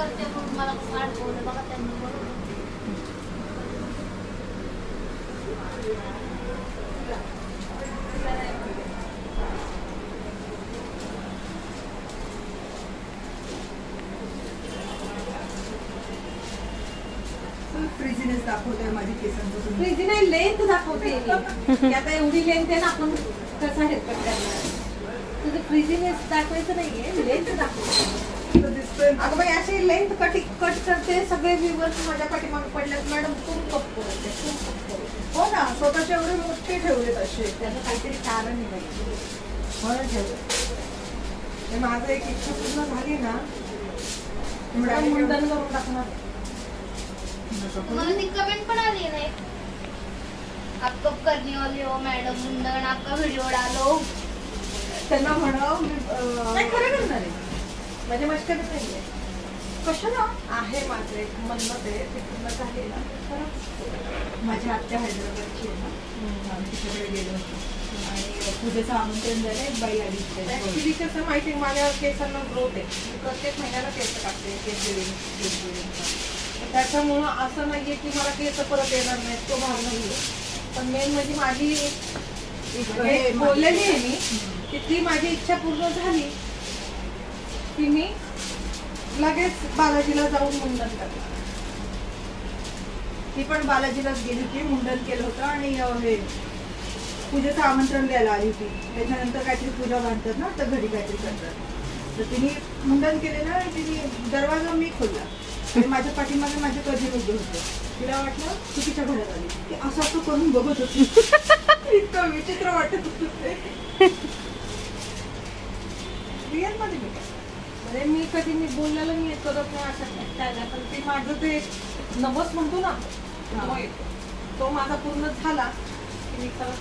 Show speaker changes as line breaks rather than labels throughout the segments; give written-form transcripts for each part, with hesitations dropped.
करते म्हणून मला कसं अडकवलं बघा त्यांनी बरोबर.
फ्रीझीनेस दाखवतोय माझी केसांचं.
फ्रीझी नाही, लेंथ दाखवते की आता एवढी लेंथ आहे ना, आपण कसा हेअरकट करणार. तुझं फ्रीझीनेस दाखवायचं नाहीये, लेंथ दाखवते. अगं बाई अशी लेंथ कट करते. सगळे व्ह्यूअर्स माझ्या पाठीमागे पडल्यात, मॅडम खूप कप करते, खूप कप करते.
हो ना, स्वतःचे एवढे मोठे ठेवलेत असे.
त्याचं काहीतरी कारण आहे बाई,
म्हणून ठेवले. माझं एक इच्छा पूर्ण झाली ना,
मुंडन करून टाकणार.
मला ती कमेंट पण आली नाही, आप कब करने वाले हो मैडम मुंडन, आपका वीडियो डालो.
त्यांना म्हणावं
नाही खरं करणार आहे.
माझ्या मस्करीत नाहीये.
कशाला?
आहे माझं एक मन्नत आहे, ते पूर्ण झाली ना खरंच.
माझी आत्या हैदराबादची आहे ना, आम्ही तिच्याकडे गेलो होतो आणि पूजेचं आमंत्रण झालंय. बाई आली
ऍक्च्युली कसं माहिती, माझ्या केसांना ग्रोथ आहे. मी प्रत्येक महिन्याला केस कापते, केस बिल्डिंग. त्याच्यामुळं असं नाहीये की मला केस परत येणार नाहीत, तो भाग नाहीये. पण मेन म्हणजे माझी एक बोललेली आहे मी की ती माझी इच्छा पूर्ण झाली की मी लगेच बालाजीला जाऊन मुंडन करणार.
ती पण बालाजीलाच गेली होती, मुंडन केलं होतं आणि हे पूजेचं आमंत्रण द्यायला आली होती. त्याच्यानंतर काहीतरी पूजा बांधतात ना, तर घरी काहीतरी करतात. तर तिने मुंडन केलेलं आणि तिने दरवाजा मी खोलला आणि माझ्या पाठीमागे माझे कझिन उभे होते. तिला वाटलं चुकीच्या घरात आली. ती असं असं करून बघत होती. इतकं विचित्र वाटत होतं. रिअल मध्ये
म्हणजे मी कधी बोललेलं मी करत नाही असं काय नाही, पण ते माझं ते नवस म्हणतो ना, तो येतो. तो माझा पूर्ण झाला की मी खरंच.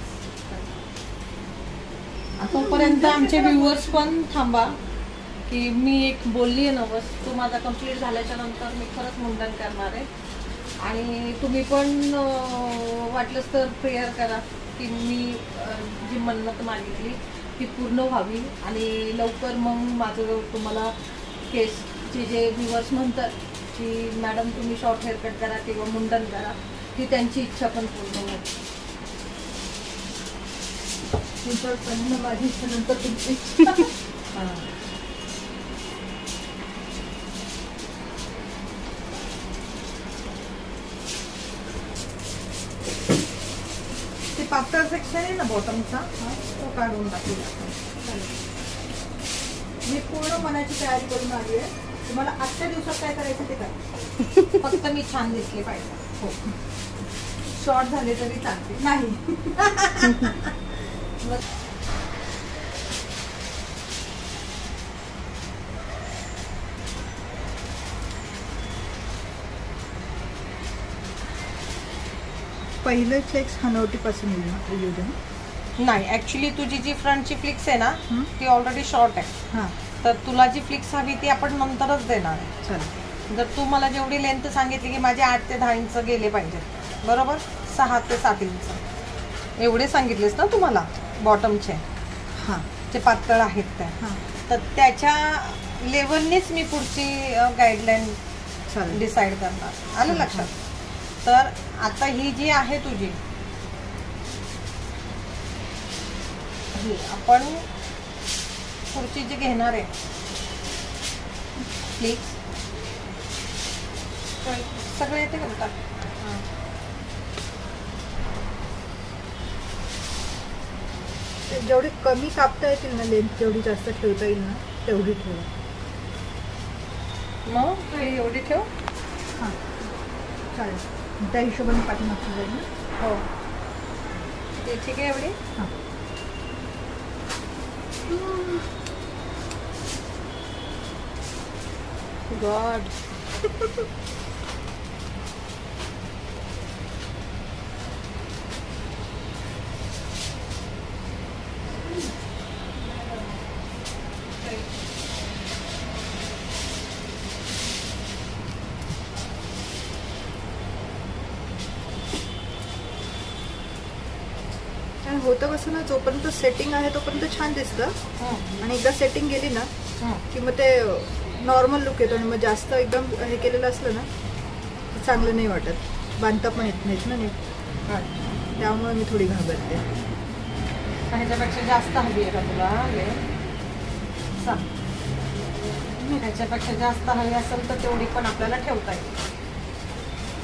तोपर्यंत आमचे व्ह्युअर्स पण थांबा की मी एक बोलली आहे नवस, तो माझा कम्प्लीट झाल्याच्या नंतर मी खरंच मुंडन करणार आहे. आणि तुम्ही पण वाटलंच तर प्रेयर करा की मी जी मन्नत मागितली ती पूर्ण व्हावी. आणि लवकर मग माझं तुम्हाला केसचे जे व्ह्युअर्स म्हणतात की मॅडम तुम्ही शॉर्ट हेअरकट करा किंवा मुंडन करा, ती त्यांची इच्छा पण पूर्ण होईल.
तुमचं माझी इच्छा नंतर तुमची इच्छा. ते पातळ सेक्शन आहे ना बॉटमचा, तो काढून टाकूया आपण. मी पूर्ण मनाची तयारी करून आली आहे. तुम्हाला आजच्या दिवसात काय करायचं ते काय,
फक्त मी छान दिसले पाहिजे.
हो,
शॉर्ट झाले तरी चालते.
नाही. पहिले फ्लेक्स हनवटीपासून येईल ना?
नाही, ऍक्च्युली तुझी जी फ्रंटची फ्लिक्स आहे ना ती ऑलरेडी शॉर्ट आहे.
हां,
तर तुला जी फ्लिक्स हवी ती आपण नंतरच देणार आहे.
चालेल.
जर तू मला जेवढी लेंथ सांगितली की माझे 8 ते 10 इंच गेले पाहिजेत, बरोबर, 6 ते 7 इंच एवढे सांगितलेस ना तुम्हाला बॉटमचे.
हां,
जे पातळ आहेत ते.
हां,
तर त्याच्या लेवलनेच मी पुढची गाईडलाईन
चालेल.
डिसाईड करणार. आलं लक्षात? तर आता ही जी आहे तुझी, ही आपण पुढची जी घेणार आहे फ्लिक्स, सगळे येते का?
जेवढी कमी कापता येतील ना लेंथ, तेवढी जास्त ठेवता येईल ना तेवढी ठेवा.
मग एवढी ठेव.
हां, चालेल. त्या हिशोबाने पाठीमागची जाईल ना.
हो, ते ठीक आहे एवढी.
हां,
गॉड.
होतं कसं ना, जोपर्यंत सेटिंग आहे तोपर्यंत छान दिसतं आणि एकदा सेटिंग गेली ना की मग ते नॉर्मल लुक येतो आणि मग जास्त एकदम हे केलेलं असलं ना तर चांगलं नाही वाटत, बांधता पण येत नाहीत ना नीट, त्यामुळे मी थोडी घाबरते.
ह्याच्यापेक्षा जास्त हवी आहे का तुला? सांग. ह्याच्यापेक्षा जास्त हवी असेल तर तेवढी पण आपल्याला ठेवता येईल.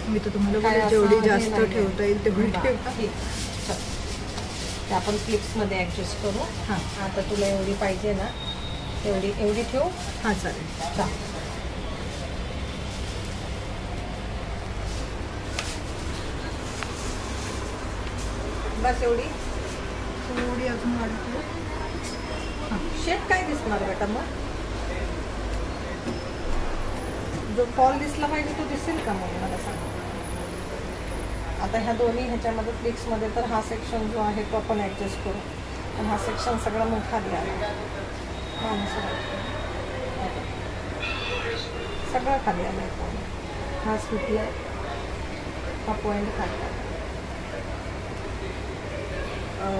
मी तर तुम्हाला
काय
बोलले
असं
जेवढी
हे
जास्त
नाहीये.
ठेवता येईल तेवढी ठेवता.
ठीक. चल. ते आपण क्लिप्समध्ये ॲडजस्ट करू.
हां
आता तुला एवढी पाहिजे ना एवढी ठेवू.
हां चालेल.
चा बस एवढी.
थोडी अजून वाढते.
शेप काय दिसणार बेटा मग? जो फॉल दिसला पाहिजे तो दिसेल का मग मला सांग. आता ह्या दोन्ही ह्याच्यामध्ये फ्लिक्समध्ये तर हा सेक्शन जो आहे तो आपण ॲडजस्ट करू, पण हा सेक्शन सगळा मोठा खाली आला. सगळं खाली आला आहे. हा सुटला, हा पॉईंट खाली आला.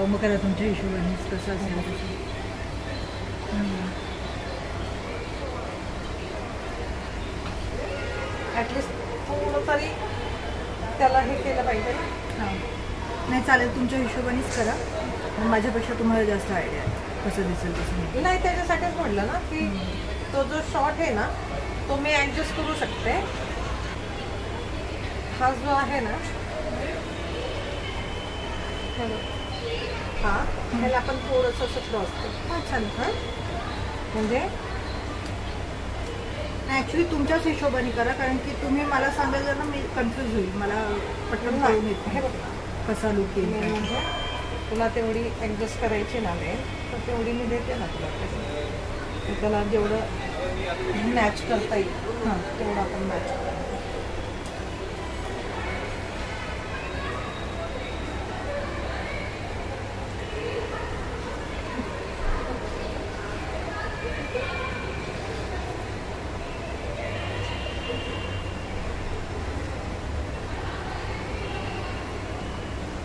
मग करा तुमच्या हिशोबानेच कसं असेल तसं.
ॲटलिस्ट थोडं तरी त्याला हे केलं पाहिजे ना.
हां नाही चालेल, तुमच्या हिशोबानेच करा. आणि माझ्यापेक्षा तुम्हाला जास्त आयडिया आहे कसं दिसेल तसं.
नाही त्याच्यासाठीच म्हटलं ना की तो जो शॉर्ट आहे ना तो मी ॲडजस्ट करू शकते. हा जो आहे ना हा ह्याला आपण थोडंसं असं क्रॉस करू.
हां चालेल.
हां म्हणजे
ॲक्च्युली तुमच्याच हिशोबाने करा, कारण की तुम्ही मला सांगायला ना मी कन्फ्यूज होईल, मला पटकन कळून येत
हे
नाही
बघ
कसा लुक येईल काय.
म्हणजे तुला तेवढी ॲडजस्ट करायची ना तर तेवढी मी देते ना तुला. त्याला जेवढं मॅच करता येईल
हां
तेवढं आपण मॅच करू.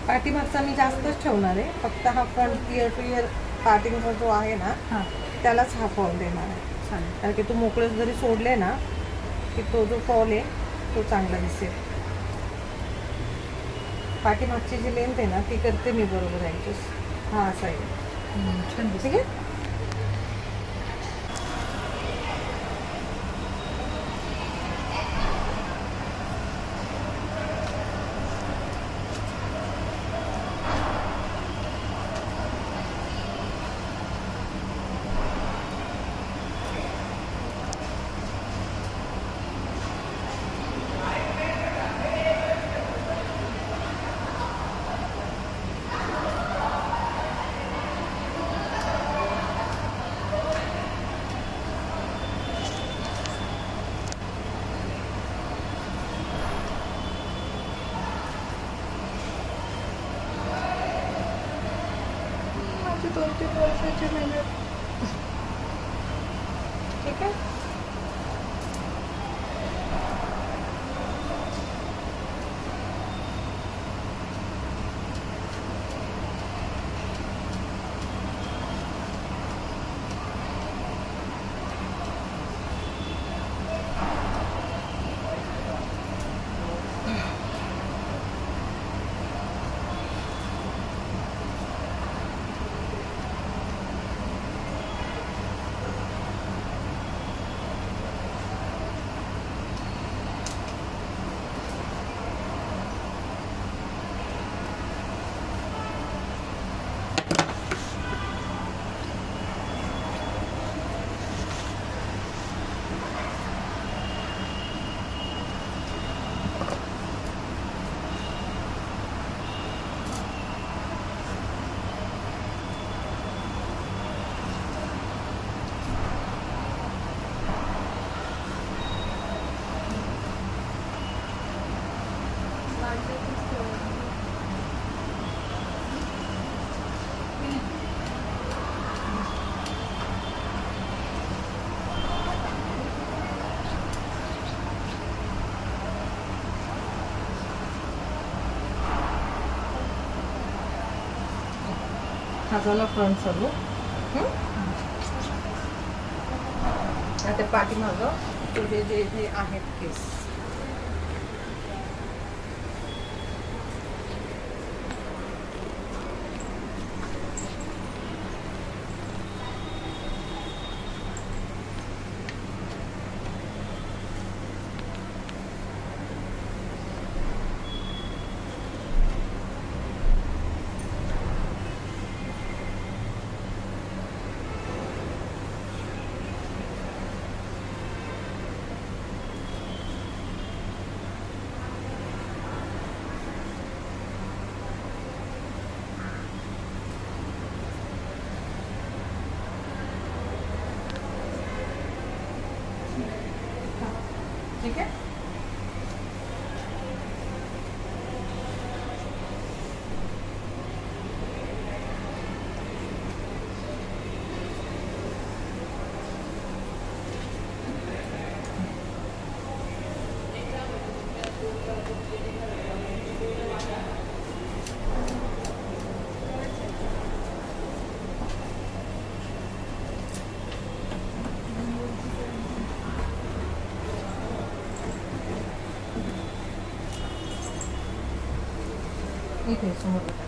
पाठीमागचा मी जास्तच ठेवणार आहे, फक्त हा फ्रंट इयर टू इयर पार्टिंगचा जो आहे ना
हां
त्यालाच हा फॉल देणार आहे.
चालेल.
कारण की तू मोकळेच जरी सोडले ना की तो जो फॉल आहे तो चांगला दिसेल. पाठीमागची जी लेंथ आहे ना ती करते मी बरोबर ॲडजस्ट. हा असा आहे.
छान
ठीक आहे.
माझी 2-3 वर्षाची मेहनत.
ठीक आहे. हा झाला फ्रंट चालू. आता पाठीमागं तुझे जे जे आहेत केस ठीक है. इथे समोर बघा.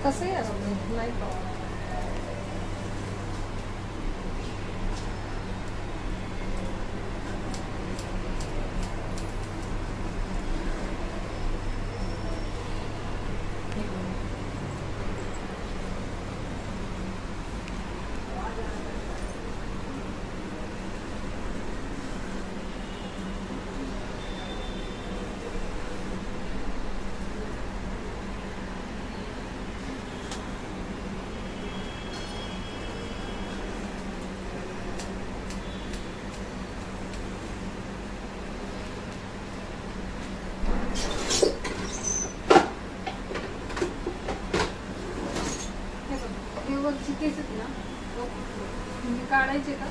कसंही असतं नाही प्रॉब्लेम.
काढायचे का?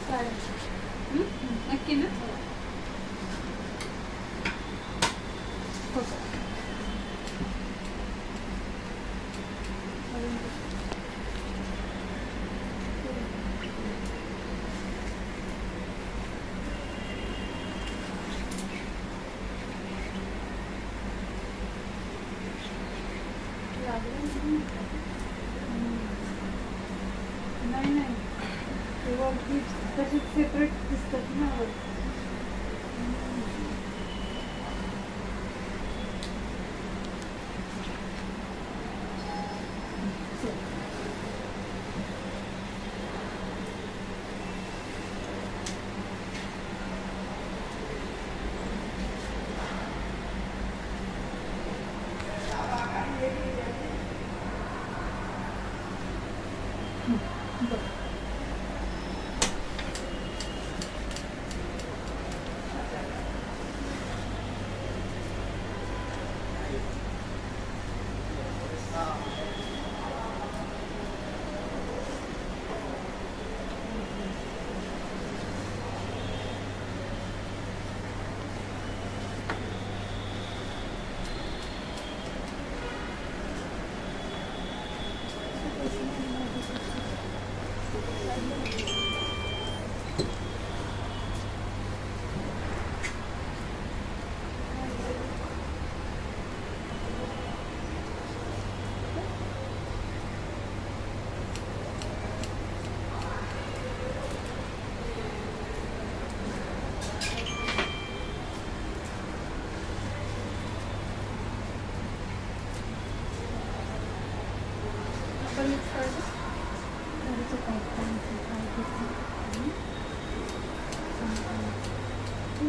नक्की ना? नाही नाही, तेव्हा तशीच सेपरेट दिसतात ना.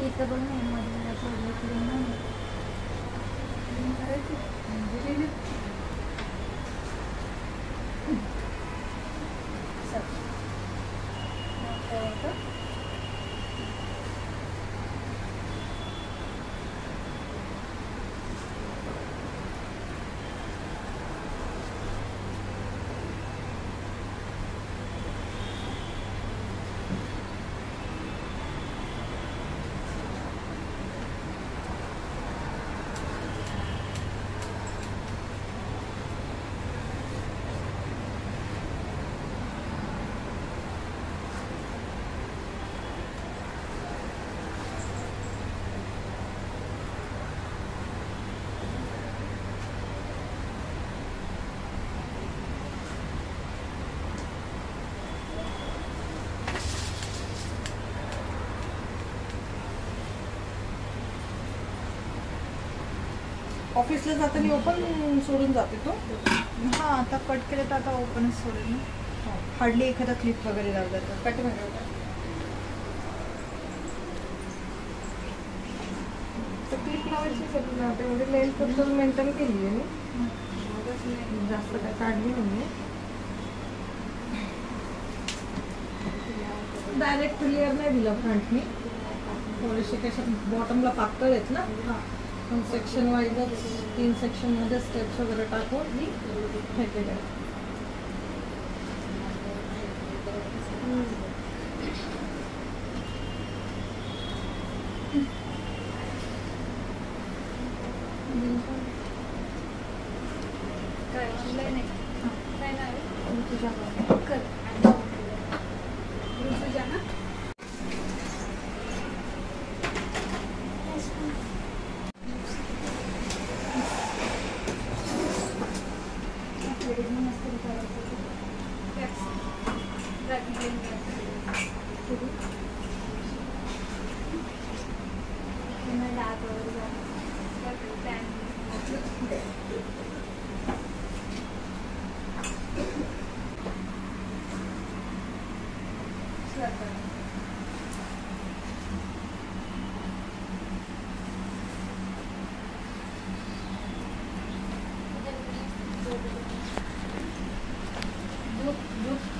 इथं बघ ना मध्ये
ऑफिसला जाताना ओपन सोडून जाते तो.
हा आता कट केलं तर आता ओपनच सोडेल ना. हार्डली एखादा क्लिप वगैरे लावला जातं.
पाठीमागे होता. तर क्लिप लावायची सगळं ना तेवढी लेन्थ फक्त मेंटेन केली आहे मी. जास्त काय काढली नाही. डायरेक्ट क्लिअर नाही दिलं फ्रंटनी. थोडेसे कशा बॉटमला पातळ आहेत ना. पण सेक्शन वाईजच 3 सेक्शनमध्ये स्टेप्स वगैरे टाकून हे केलं.
काय ऑनलाईन आहे? काय नाव आहे?
तुझ्या
कर. ऋतुजा ना?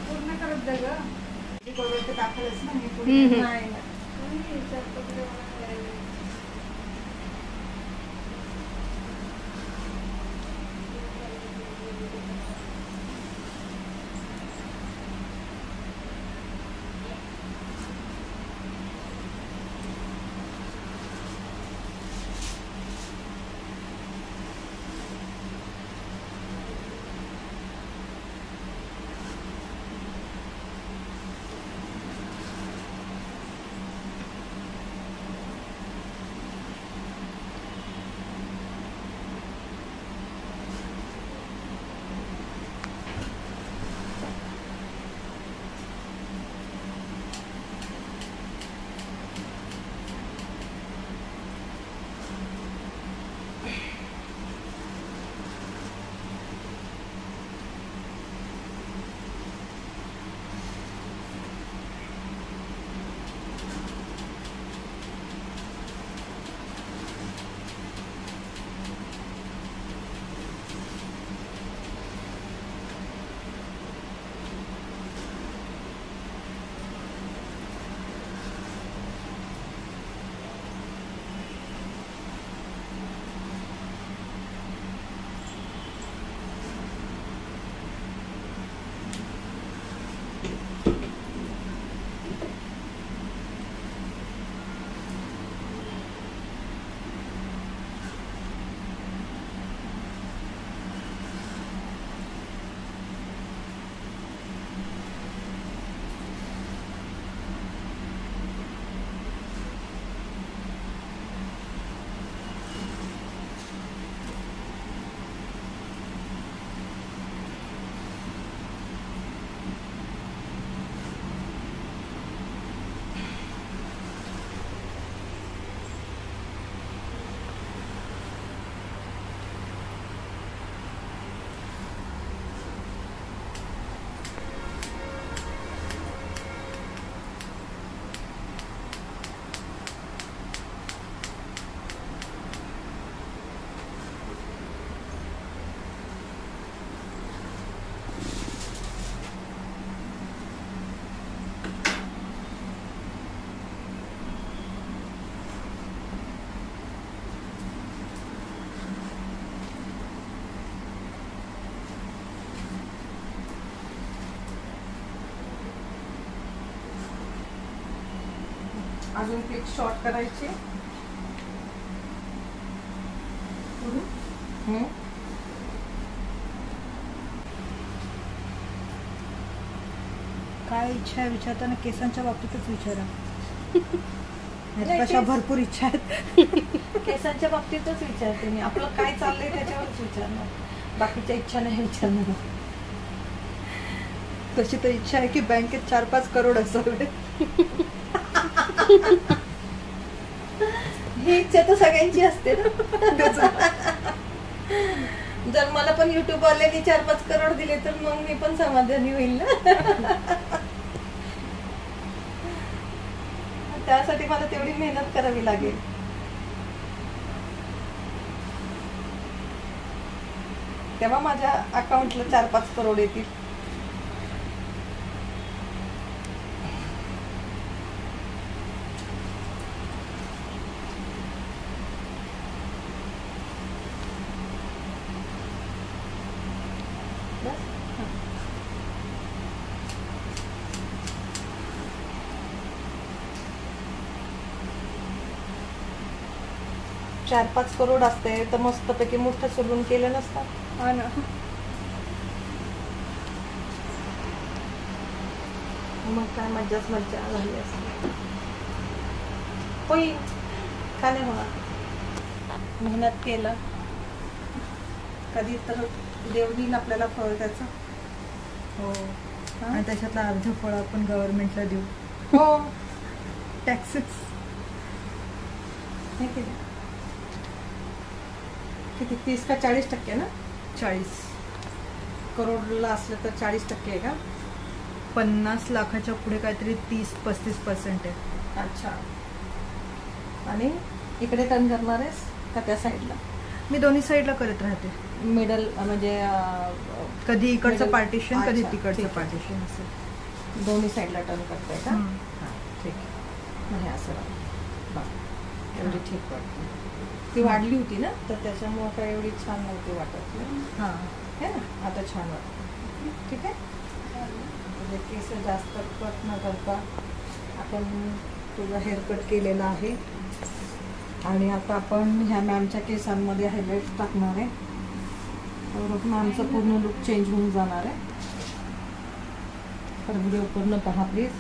पूर्ण करत जा ग.
दाखवलंच ना मी पूर्ण.
नाही अजून क्लिप शॉर्ट करायची.
काय इच्छा आहे विचारताना केसांच्या बाबतीतच विचारा. तशा भरपूर इच्छा आहेत.
केसांच्या बाबतीतच विचारते मी. आपलं काय चाललंय त्याच्यावरच विचारणार, बाकीच्या इच्छा नाही विचारणार.
तशी तर इच्छा आहे की बँकेत 4-5 करोड असावे.
ही इच्छा तर सगळ्यांची असते ना. जर मला पण युट्यूब वाल्यांनी 4-5 करोड दिले तर मग मी पण समाधानी होईल ना. त्यासाठी मला तेवढी मेहनत करावी लागेल. तेव्हा माझ्या अकाउंटला 4-5 करोड येतील. चार 5 करोड असते तर मस्तपैकी मोठं सलून केलं नसतं.
हा ना.
मग काय मज्जाच मज्जा झाली असते. होईल का नाही होणार. मेहनत केलं कधी तर देव देईल आपल्याला फळ त्याचं.
हो. आणि त्याच्यातला अर्ध फळ आपण गव्हर्नमेंटला देऊ.
हो.
टॅक्सेस
किती 30 का 40% ना.
40
करोडला असलं तर 40% आहे का.
50 लाखाच्या पुढे काहीतरी 30-35% आहे.
अच्छा. आणि इकडे टर्न करणार आहेस का त्या साईडला.
मी दोन्ही साईडला करत राहते.
मिडल म्हणजे
कधी इकडचं पार्टिशन कधी
अच्छा,
तिकडचं
ठीक आहे.
पार्टिशन असेल.
दोन्ही साईडला टर्न करताय का.
हम्म.
हां ठीक आहे. नाही असं एवढी ठीक वाटते. ती वाढली होती ना तर त्याच्यामुळं काय एवढी छान नव्हती वाटत.
हां
है ना. आता छान वाटतं. ठीक आहे. म्हणजे केस जास्त कट न करता आपण तुझा हेअरकट केलेला आहे. आणि आता आपण ह्या मॅमच्या केसांमध्ये हायलाईट टाकणार आहे. तर मॅमचा पूर्ण लुक चेंज होऊन जाणार आहे. तर व्हिडिओ पूर्ण पहा प्लीज.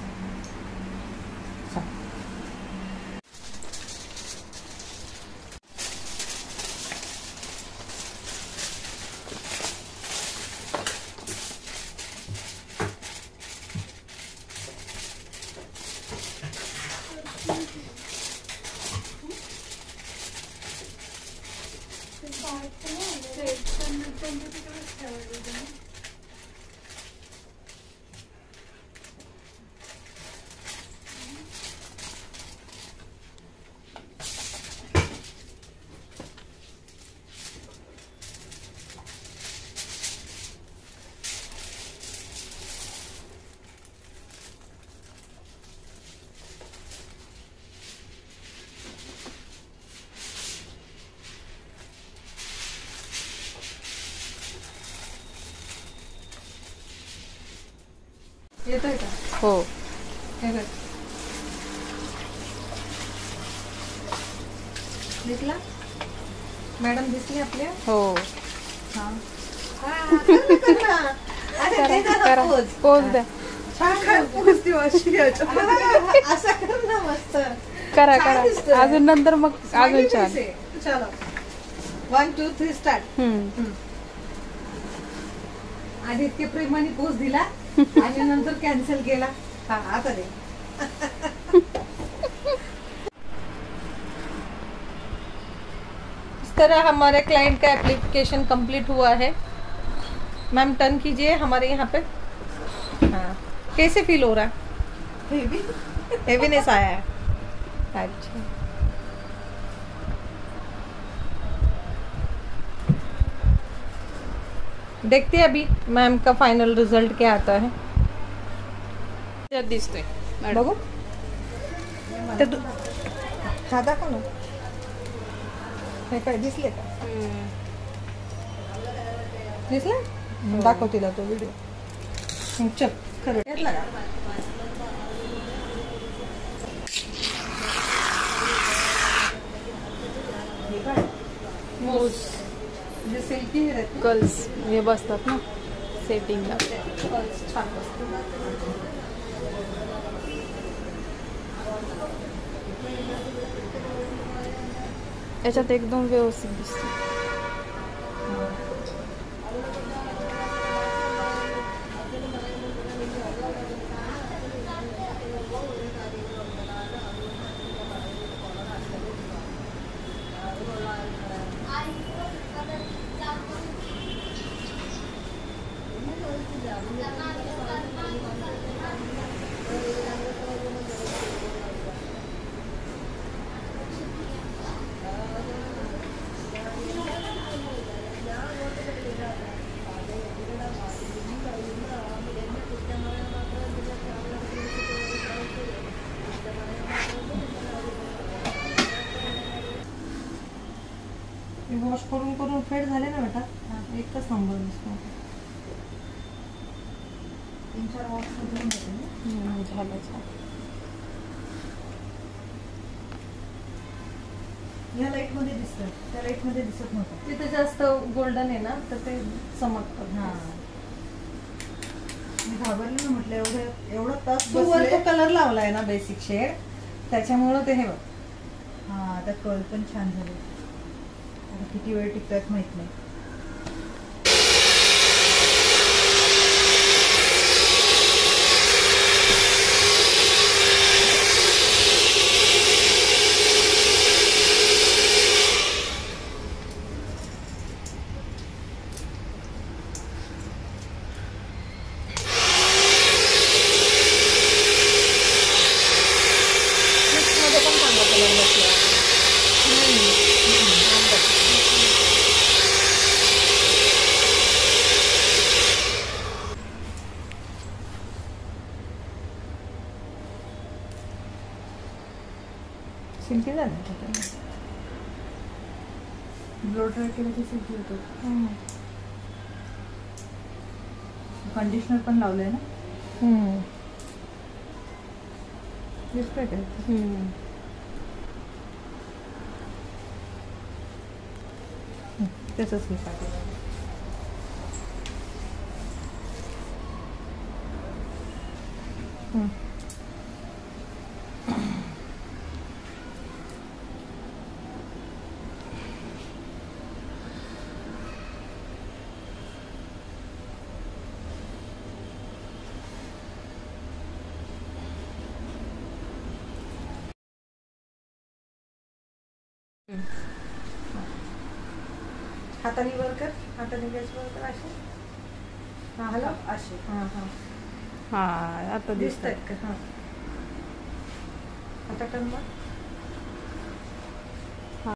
येतोय का.
हो.
हे बघ. दिसला मॅडम दिसली आपल्या.
हो.
हां. कर ना. अरे दे ना पोज.
पोज द्या.
काय पोच देऊ अशी याच्यामध्ये.
असं कर ना मस्त.
करा
छान
करा.
दिसतोय.
अजून नंतर मग अजून छान.
चलो 1 2 3 स्टार्ट. आधी इतके प्रेमाने पोज दिला आणि नंतर कॅन्सल केला. हा आता दे. इस तरह हमारे क्लाइंट का एप्लीकेशन कंप्लीट हुआ है. मैम टर्न कीजिए हमारे यहाँ पे. हाँ कैसे फील हो रहा है. हेवीनेस आया है. अच्छा देखते हैं अभी मैम का फाइनल रिजल्ट क्या आता है.
दिसतोय
बघू ते हा दाखव ना. हे काय दिसले का. दिसलं दाखव तिला तो व्हिडिओ. चल खरं घेतला का. सिल्की हेअर आहेत ना?
कर्ल्स हे बसतात ना सेटिंगला.
कर्ल्स छान बसतात.
याच्यात एकदम व्यवस्थित दिसते.
वॉश करून करून फेड झाले ना बेटा. एकच नंबर दिसतो.
3-4 वॉश करून घेते ना.
झालं छान.
या लाईट मध्ये दिसतं, त्या लाईट मध्ये दिसत नव्हतं.
तिथे जास्त गोल्डन आहे ना तर ते चमकतं.
हा मी घाबरले ना, म्हटलं एवढा तास
तू वर
बसले.
तो कलर लावलाय ना बेसिक शेड, त्याच्यामुळं ते हे बघ.
हा आता कर्ल पण छान झाले. आता किती वेळ टिकतात माहित नाही.
मध्ये पण चांगला कलर बसला.
सिल्की झालं ब्लो ड्राय केलं की सिल्की होतो. कंडिशनर पण लावलंय ना. दिसतोय काय? त्याचंच हे पाहिजे.
हाताने वर कर, हाताने गॅस वर कर. असे हॅलो असे.
हा आता
दिसत आहेत का? आता टर्न